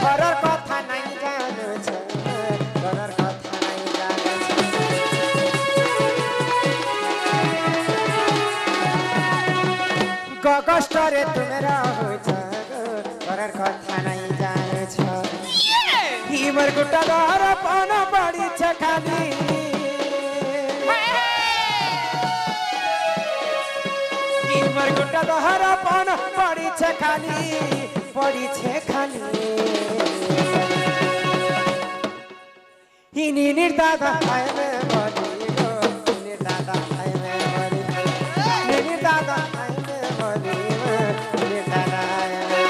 ঘরের কথা নাই জানুছ ঘরের কথা নাই জানুছ কষ্টরে তুমি রহুছ ঘরের কথা নাই জানুছ ইমর গোটা দর পান পড়িছে খালি ইমর গোটা দর পান পড়িছে খালি ইনি নির্দাদা আইবে বলি গো নির্দাদা আইবে বলি নির্দাদা আইবে বলি নির্দাদা আইবে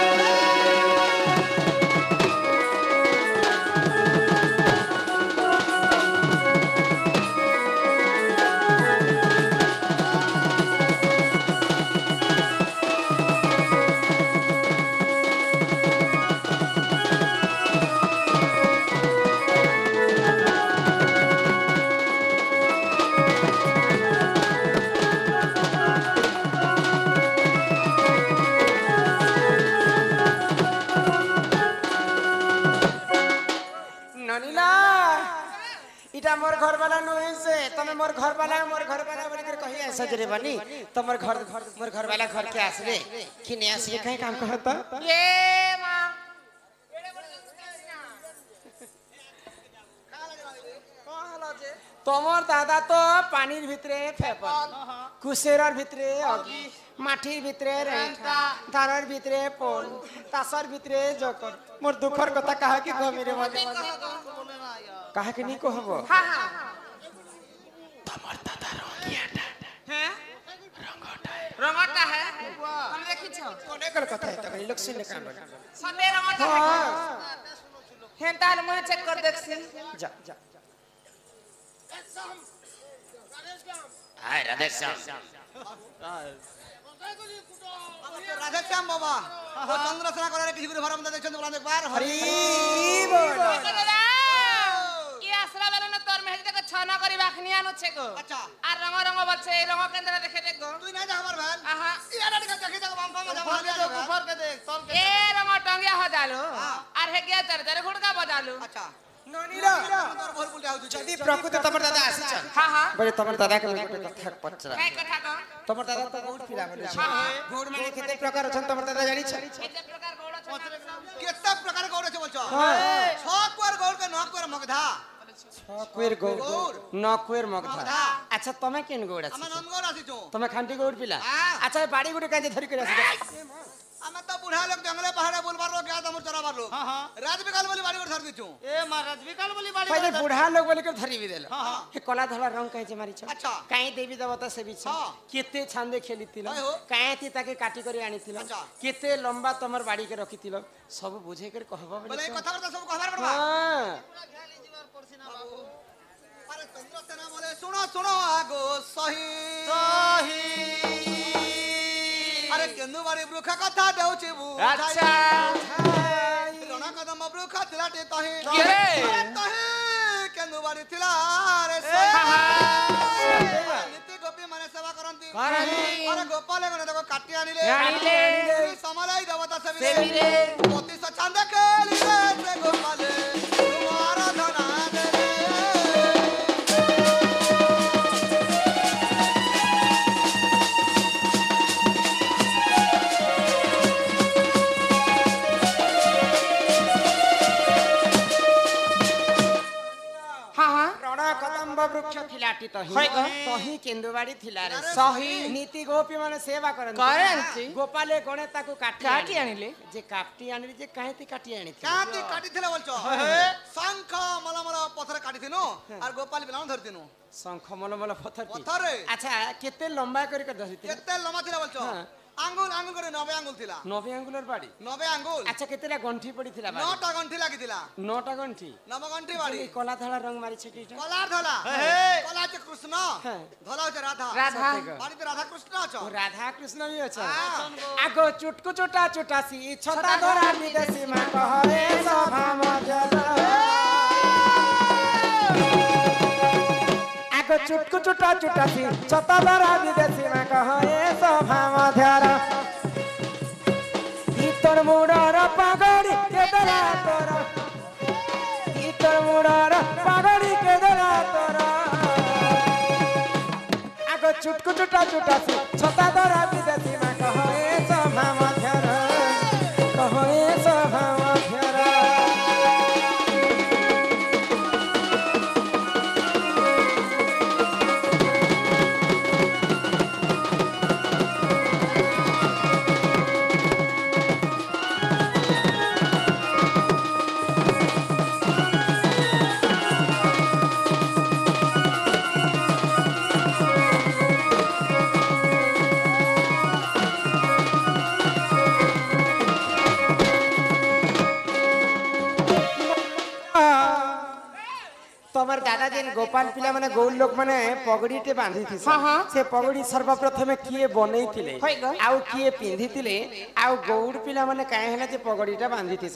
मोर घर वाला नुई से तमे मोर घर वाला बोल के कहि ऐसा जरे बनी तो मोर घर वाला घर के आसले कि ने आसी कहीं काम कहत ये मां तोमर दादा तो पानीर भितरे फेपन कुसेरर भितरे अगी माठीर भितरे रेंटा धानर भितरे पोल तासर भितरे जोकर मोर दुखर कथा कहा कि गमिरे मने कहा कि नी कहबो हां हां तोमर दादा रंगियाटा हैं रंगटा है हम देखि छ कोने कर कथा है त लोग सिने काम सबे रंगटा है हेंताल मुहे चेक कर देखसी जा जा हाय राधेश्याम राधेश्याम बाबा वो चंद्रसेना करे किसी को भरम देखछन बोला देख बार हरि बोल ये आसरा वाला न तोर मेहदी को छना करी बाखनिया न छेको अच्छा आ रंग बचे रंग केंद्र देखे देखो तू नहीं जा हमर भाई आहा ये लड़का देखे देख बम बम ऊपर के देख तल के ए रंग टंगिया हो जालो आर हे गया चर घुड़का बजालो अच्छा ननीला तोर भोर उल्टा हो जदी प्रकृत तमर दादा आसी छ हां हां बड़े तमर दादा के कथा पचरा काय कथा को तमर दादा तो बहुत फिरा बोले छ गौड़ माने केते प्रकार छन तमर दादा जानी छ केते प्रकार गौड़ छ केते प्रकार गौड़ छ बोलछ छ कुर गौड़ के न कुर मगधा छ कुर गौड़ न कुर मगधा अच्छा तमे केन गौड़ छ हम नंद गौड़ आसी छु तमे खांटी गौड़ पिला अच्छा बाड़ी गुडे काजे धरि के आसी हम तो बुढ़ा लोग जंगले पहाड़े बोलबार लोग गया तमर चराबार लोग हां रात बिकाल बोली बाड़ी कर धर दी छु ए महाराज बिकाल बोली बाड़ी पहले बुढ़ा लोग बोले के धरि भी देलो हे कला धला रंग कहे मारी छ अच्छा काई देवी देवता से भी छ केते छांदे खेलितिलो काई ती ताके काटी करी आनितिलो केते लंबा तमर बाड़ी के रखितिलो सब बुझे के कहबा बोले कथा करता सब कहबार पड़बा हां अरे चंद्रसेना बोले सुनो सुनो आगो सही सही अरे केंदु बाड़ी वृक्ष कथा देउछि बु अच्छा रण कदम वृक्ष तिलाटे तहे के रे तहे केंदु बाड़ी तिला रे नीति गोपी माने सेवा करंती अरे गोपाल गने देखो काटी आनिले समलाई देवता से रे पति सचांद केली रे गोपाल तुम्हारा धना दे वृक्ष खिलाटी तही केंदुबाड़ी थिला रे सही नीति गोपी माने सेवा करन गोपाले गणे ताको काटी आनिले जे काटी आनिले जे काहेती काटी आनि काटी थिले बोलछो शंख मलमल पत्थर काटी थिनो और गोपाल बिलान धरतिनो शंख मलमल पत्थर अच्छा केते लंबा करी के धरति केते लंबा थिला बोलछो आंगुल आंगुल करे 90 आंगुल थिला 90 आंगुलर बाड़ी 90 आंगुल अच्छा केतेला गंठी पड़ी थिला बाड़ी 9टा गंठी लागी थिला 9टा गंठी 9 गंठी बाड़ी कला धला रंग मारी छै कीटा कला धला कला छ कृष्ण धला छ राधा राधा बाड़ी पे राधा कृष्ण छ राधा कृष्ण भी छ आगो चुटकु चुटा चुटासी छता धरा विदेशी मा कहरे सभा मजल आगो चुटकु चुटा चुटासी छता धरा विदेशी मा कहरे सभा मध्यरा तोर मुडर पगड़ी केतरा तोर जुटासी छता दरा विदेशी मा कहे सभा मध्यर कहे सभा मध्यर তোমার দাদা যেন গোপাল পিলা মানে গৌর লোক মানে পগড়িতে বাঁধিথিস সে পগড়ি সর্বপ্রথমে কিয়ে বনেইଥିଲେ আউ কিয়ে পিঁধিଥିଲେ আউ গৌর পিলা মানে কাহে হেলা যে পগড়িটা বাঁধিথিস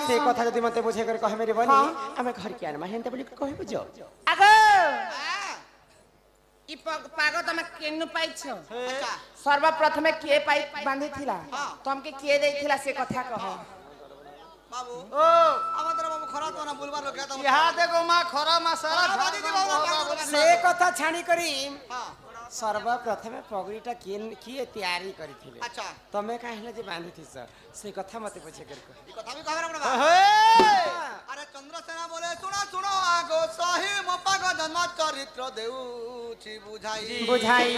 সে কথা যদি মতে বুঝে করে কহে মেরে বনি আমি ঘর কি আনমা হেনতে বলি কহে বুঝো আগো ই পাগ তুমি কেনু পাইছ সর্বপ্রথমে কে পাই বাঁধিছিলা তোমাকে কে দেইছিলা সে কথা কহ বাবু ও আমাদের বাবু খরা তো না বলবার লোক তো ইহা দেখো মা খরা মা সারা বাদি দি বাবু সে কথা ছানি করি সর্বপ্রথমে পগড়িটা কিয়ে তৈরি করিଥିଲେ আচ্ছা তুমি কাহে হেলা যে বাঁধিথিস সে কথা মতে বুঝে করে কহ এই কথা আমি কহরা বড় আরে চন্দ্রসেনা বলে শুনো শুনো আগো সহি মোপাগ জন্ম চরিত্র দেউছি বুঝাই বুঝাই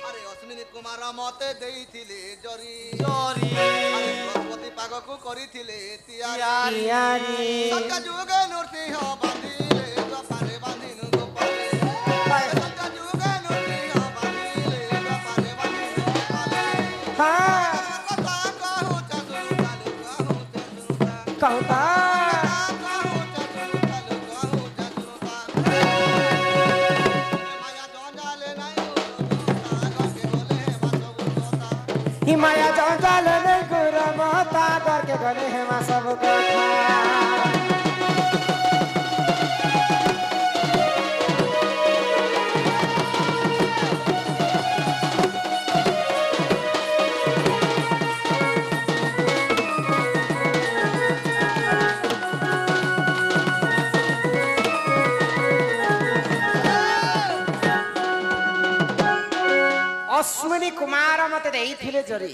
আরে অশ্বিনী কুমার মতে দেইଥିଲେ জরি জরি আরে বৃহস্পতি পাগকু করিଥିଲେ তিয়ারি ইয়ারি সত্য যুগে নৃসিংহ বাঁধিলে গোপালে বাঁধিনু গোপালে সত্য যুগে নৃসিংহ বাঁধিলে গোপালে বাঁধিনু গোপালে হ্যাঁ কথা কহু চালু চালু কহু চালু कहता हिमाया जंजाल ने गुरु माता करके गले है मा सब कथा अश्विनी कुमार मते देइथिले जरी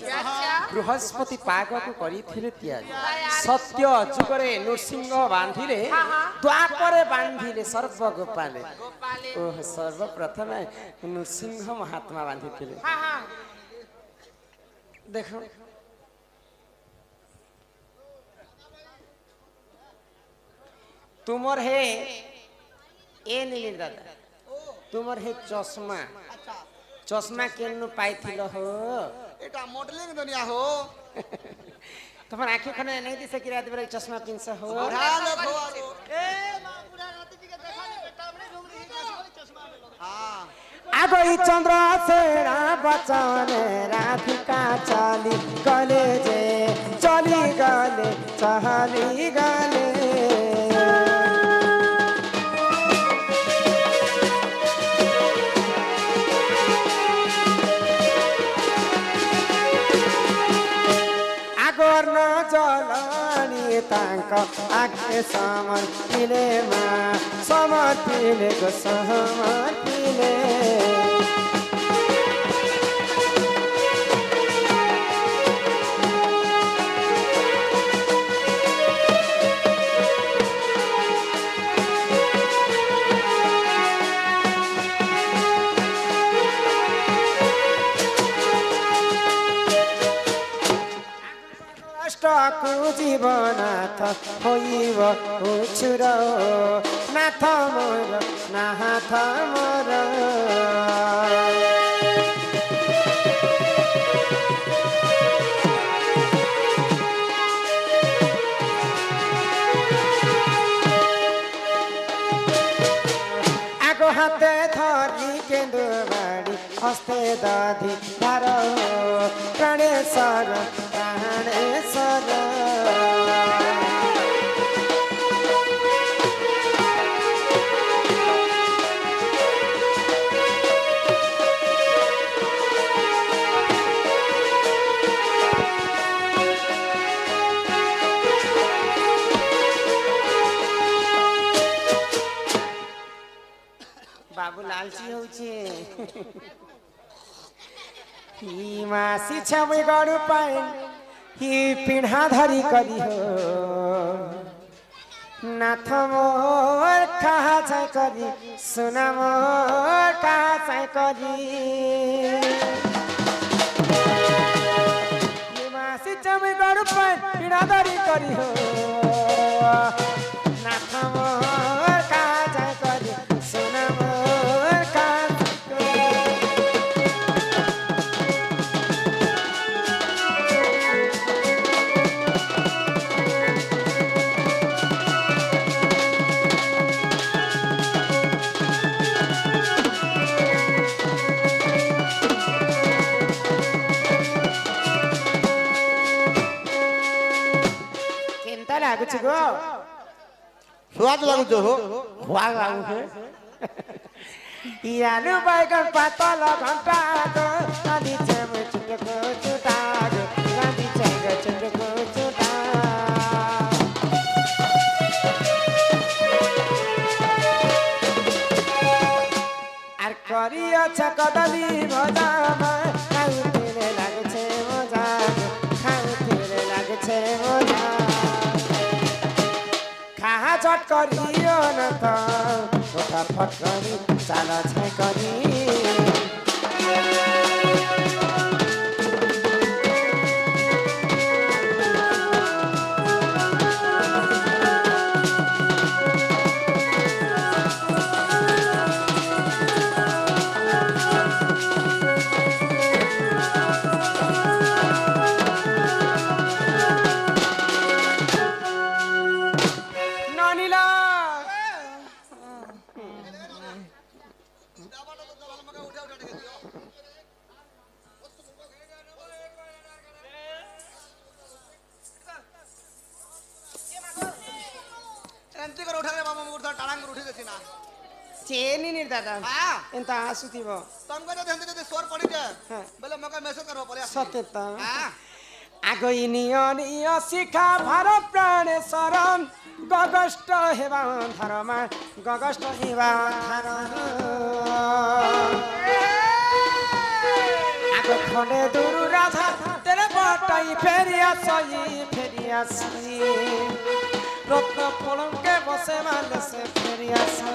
बृहस्पति पागकु करिथिले त्यागी सत्य जुगरे नृसिंह बांधिले द्वापरे बांधिले सर्व गोपाले ओह सर्वप्रथम नृसिंह महात्मा बांधिथिले देखो तुमर हे ए नीली दादा तुमर हे चश्मा चश्मा केनु पाइथिलो हो এটা মডেলিং দুনিয়া হো তোমার আঁখি খনে নাই দিছে কি রাত বেলা চশমা পিনছ हो বুড়া লোক হো এ মা বুড়া রাতে দিকে দেখানি বেটা আমনে ডুমরি হিসাবে চশমা মেলো হ্যাঁ আগই চন্দ্র সেরা বচনে রাধিকা চালি গলে যে চলি গলে চালি গলে আগর্ণ জলানি তাঙ্ক আগে সমর্পিলে মা সমর্পিলে গো সমর্পিলে রাষ্ট্রকু জীবনাথ হইব উছুর নাথ মোর নাথ মোর আগো হাতে ধরি কেন্দু বাড়ি হস্তে দাধি ধার প্রাণেশ্বর প্রাণেশ্বর बाबू लालची होउछे হি মাসি ছবি গড়ু পাই হি পিঢ়া ধরি করি হো নাথ মোর কাহা চাই করি সুনা মোর কাহা চাই করি হি মাসি ছবি গড়ু পাই পিঢ়া ধরি করি হো নাথ মোর কাহা চাই করি সুনা মোর কাহা ଲାଗୁଛି ଗୋ ସ୍ୱାଦ ଲାଗୁଛ ହୋ ଖୁଆ ଲାଗୁଛି ଇଆଲୁ ବାଇଗଣ ପାତଲ ଘଣ୍ଟା ଗୋ ଗାନ୍ଧୀ ଚେମ ଚୁଟକୁ ଚୁଟା ଗୋ ଗାନ୍ଧୀ ଚେମ ଚୁଟକୁ ଚୁଟା আর করিয়াছ কদলি ভজা খাউতিরে লাগছে মজা খাউতিরে লাগছে মজা খাহা চট করিও না তো ফটাফট করি চাল ছাই করি ଏମିତି କରି ଉଠାରେ ବାବା ମୁଁ ଗୋଟେ ଟାଣାଙ୍ଗ ଉଠି ଦେସି ନା ଚେନି ନି ଦାଦା ହଁ ଏନ୍ତା ଆସୁଥିବ ତମକୁ ଯଦି ଏମିତି ଯଦି ସ୍ୱର ପଡ଼ିଯାଏ ବୋଲେ ମକା ମେସେଜ କରିବ ପଳେଇ ଆସ ସତେ ତ ହଁ আগ ইনিয় শিখা ভার প্রাণে শরণ গগষ্ট হেবা ধরমা গগষ্ট হেবা ধারণ আগ খনে দুরু রাধা তেরে বটাই ফেরি আসি রত্ন পলঙ্কে বসে মানে সে ফেরি আসি